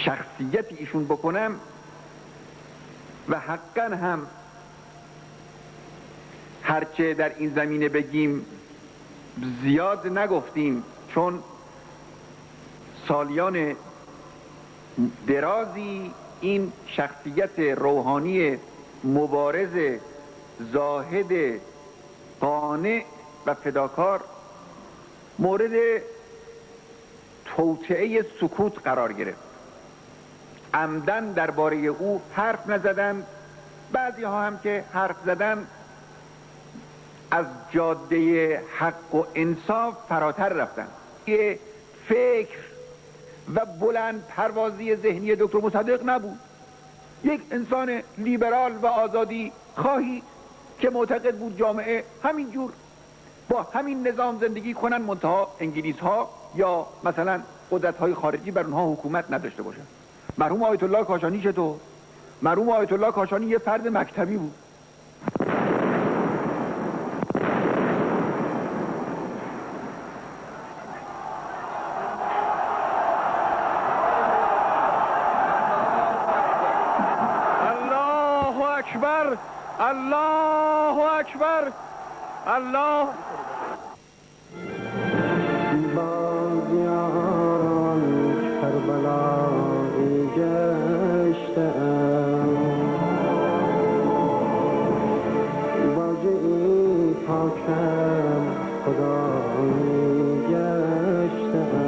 شخصیت ایشون بکنم و حقا هم هرچه در این زمینه بگیم زیاد نگفتیم، چون سالیان درازی این شخصیت روحانی مبارز، زاهد، قانع و فداکار مورد توطئه سکوت قرار گرفت. عمدن درباره او حرف نزدند، بعضی ها هم که حرف زدند از جاده حق و انصاف فراتر رفتند. فکر و بلند پروازی ذهنی دکتر مصدق نبود. یک انسان لیبرال و آزادی خواهی که معتقد بود جامعه همینجور با همین نظام زندگی کنن، منتها انگلیس ها یا مثلا قدرت های خارجی بر اونها حکومت نداشته باشن. مرحوم آیت الله کاشانی چطور؟ مرحوم آیت الله کاشانی یه فرد مکتبی بود. الله اکبر، الله اکبر، الله. بازیاران کربلایی گشتم، باجی پاکم خدایی گشتم،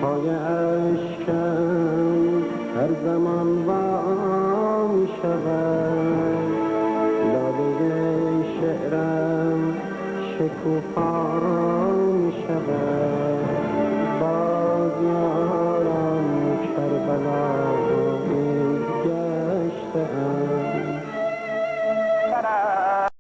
پای اشکم هر زمان وام شود، لاله شعرم شکوفا